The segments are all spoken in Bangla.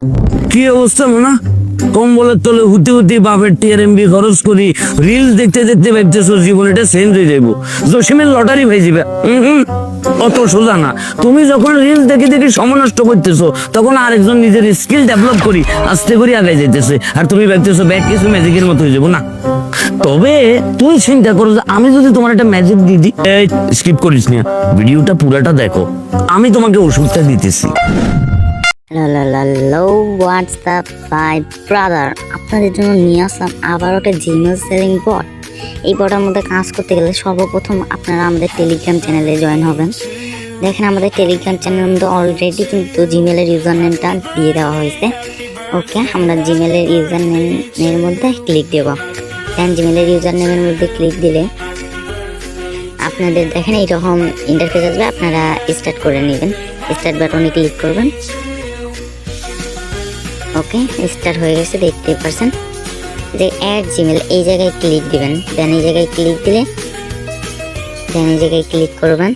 কি অবস্থা না কম্বলের তলে হুতি হুতি বাপের টিআরএমবি খরচ করি রিল দেখতে দেখতে ভাবতেছো জীবন এটা চেঞ্জ হয়ে যাইব, জসিমের লটারি হয়ে যাবে। অত সোজা না। তুমি যখন রিল দেখে দেখে সময় নষ্ট করতেছো তখন আরেকজন নিজের স্কিল ডেভেলপ করি আস্তে করে আগে যাইতেছে, আর তুমি ভাবতেছো ব্যাগ কিছু ম্যাজিকের মতো হয়ে যাবো না। তবে তুই চিন্তা করো যে আমি যদি তোমার একটা ম্যাজিক দিয়ে দিই, স্কিপ করিস না, ভিডিওটা পুরাটা দেখো, আমি তোমাকে ওষুধটা দিতেছি। হ্যালো হোয়াটসঅ্যাপ বাই ব্রাদার, আপনাদের জন্য নিয়ে আসলাম আবার একটা জিমেল সেলিং বট। এই বটের মধ্যে কাজ করতে গেলে সর্বপ্রথম আপনারা আমাদের টেলিগ্রাম চ্যানেলে জয়েন হবেন। দেখেন আমাদের টেলিগ্রাম চ্যানেলের মধ্যে অলরেডি কিন্তু জিমেলের ইউজার নেমটা দিয়ে দেওয়া হয়েছে। ওকে, আমরা জিমেলের ইউজার নেমের মধ্যে ক্লিক দেব। দেন জিমেলের ইউজার নেমের মধ্যে ক্লিক দিলে আপনাদের দেখেন এইরকম ইন্টারফেস আসবে, আপনারা স্টার্ট করে নেবেন। স্টার্ট বাটনে ক্লিক করবেন। ওকে, স্টার্ট হয়ে গেছে, দেখতে পারছেন যে অ্যাড জিমেল, এই জায়গায় ক্লিক দিবেন। দেন এই জায়গায় ক্লিক দিলে দেন এই জায়গায় ক্লিক করবেন।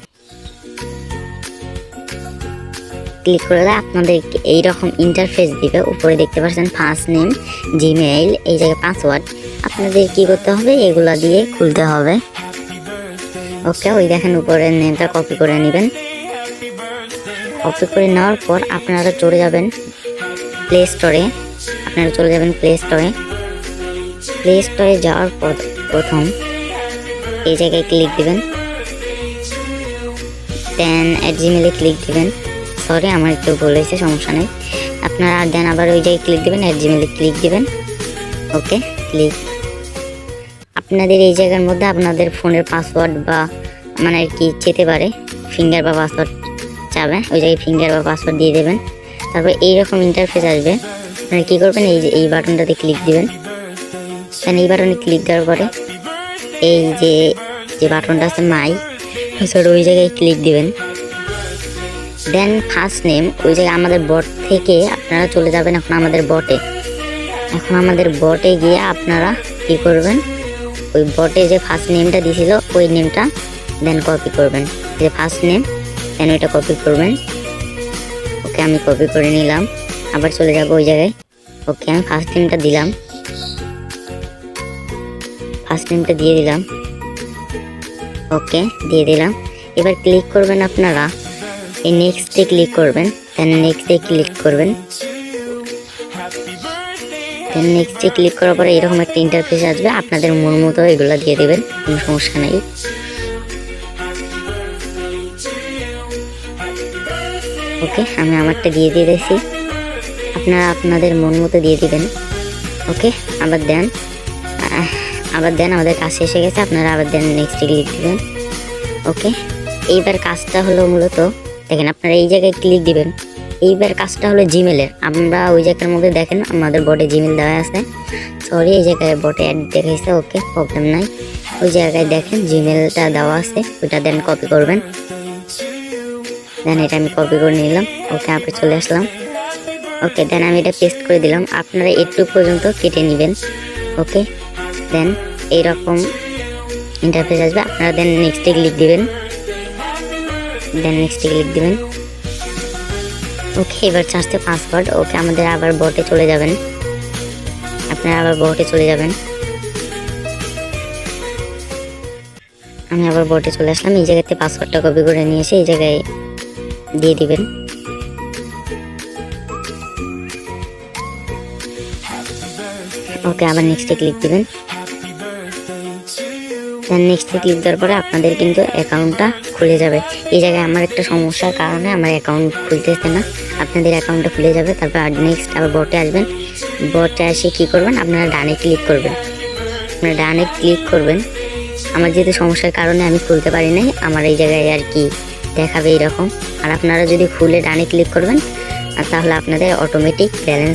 ক্লিক করলে আপনাদের এইরকম ইন্টারফেস দিবে। উপরে দেখতে পাচ্ছেন ফার্স্ট নেম, জিমেইল, এই জায়গায় পাসওয়ার্ড। আপনাদের কি করতে হবে, এগুলা দিয়ে খুলতে হবে। ওকে, ওই দেখেন উপরের নেমটা কপি করে নেবেন। কপি করে নেওয়ার পর আপনারা চলে যাবেন প্লে স্টোরে। প্লে স্টোরে যাওয়ার পর প্রথম এই জায়গায় ক্লিক দিবেন। দেন অ্যাট জিমেলে ক্লিক দিবেন। সরি, আমার একটু ভুল হয়েছে, সমস্যা নেই। আপনারা দেন আবার ওই জায়গায় ক্লিক দিবেন, অ্যাট জিমেলে ক্লিক দিবেন। ওকে, ক্লিক। আপনাদের এই জায়গার মধ্যে আপনাদের ফোনের পাসওয়ার্ড বা মানে আর কি চেতে পারে, ফিঙ্গার বা পাসওয়ার্ড চাবে, ওই জায়গায় ফিঙ্গার বা পাসওয়ার্ড দিয়ে দেবেন। তারপর এইরকম ইন্টারফেস আসবে। আপনারা কী করবেন, এই বাটনটাতে ক্লিক দিবেন। দেন এই বাটনে ক্লিক দেওয়ার পরে এই যে বাটনটা আছে মাই, ওই জায়গায় ক্লিক দিবেন। দেন ফার্স্ট নেম, ওই জায়গায় আমাদের বট থেকে আপনারা চলে যাবেন এখন আমাদের বটে গিয়ে আপনারা কী করবেন, ওই বটে যে ফার্স্ট নেমটা দিয়েছিল ওই নেমটা দেন কপি করবেন, যে ফার্স্ট নেম দেন ওইটা কপি করবেন। ওকে, আমি কপি করে নিলাম, আবার চলে যাব ওই জায়গায়। ওকে, আমি ফার্স্ট নেমটা দিয়ে দিলাম। ওকে, দিয়ে দিলাম। এবার ক্লিক করবেন আপনারা এই নেক্সটে ক্লিক করবেন। দেন নেক্সটে ক্লিক করার পরে এরকম একটা ইন্টারফেস আসবে, আপনাদের মন মতো এগুলো দিয়ে দেবেন, কোনো সমস্যা নেই। ওকে, আমি আমারটা দিয়ে দিয়েছি, আপনারা আপনাদের মন মতো দিয়ে দিবেন। ওকে, আবার দেন আমাদের কাছে এসে গেছে, আপনারা আবার দেন নেক্সটে ক্লিক দিবেন। ওকে, এইবার কাজটা হলো মূলত দেখেন আপনারা এই জায়গায় ক্লিক দিবেন। এইবার কাজটা হলো জিমেলের। আমরা ওই জায়গার মধ্যে দেখেন আমাদের বটে জিমেল দেওয়া আছে, সরি এই জায়গায় বটে অ্যাড দেখাইছে। ওকে, প্রবলেম নাই, ওই জায়গায় দেখেন জিমেলটা দেওয়া আছে, ওইটা দেন কপি করবেন। দেন এটা আমি কপি করে নিলাম। ওকে, আপনি চলে আসলাম। ওকে, দেন আমি এটা পেস্ট করে দিলাম, আপনারা একটু পর্যন্ত কেটে নেবেন। ওকে, দেন এইরকম ইন্টারফেস আসবে, আপনারা দেন নেক্সটে ক্লিক দিবেন। ওকে, এবার চাচ্ছে পাসওয়ার্ড। ওকে, আমাদের আবার বটে চলে যাবেন, আপনারা আবার বটে চলে যাবেন। আমি আবার বটে চলে আসলাম, এই জায়গাতে পাসওয়ার্ডটা কপি করে নিয়ে এসে এই জায়গায় দিয়ে দিবেন। ওকে, আবার নেক্সটে ক্লিক দিবেন। দেন নেক্সটে ক্লিক দেওয়ার পরে আপনাদের কিন্তু অ্যাকাউন্টটা খুলে যাবে। এই জায়গায় আমার একটা সমস্যার কারণে আমার অ্যাকাউন্ট খুলতেছে না, আপনাদের অ্যাকাউন্টটা খুলে যাবে। তারপর নেক্সট আবার বটে আসবেন। বটে এসে কী করবেন, আপনারা ডানে ক্লিক করবেন। আমার যেহেতু সমস্যার কারণে আমি খুলতে পারি নাই, আমার এই জায়গায় আর কি দেখাবে এইরকম। আর আপনারা যদি খুলে ডানে ক্লিক করবেন তাহলে আপনাদের অটোমেটিক ব্যালেন্স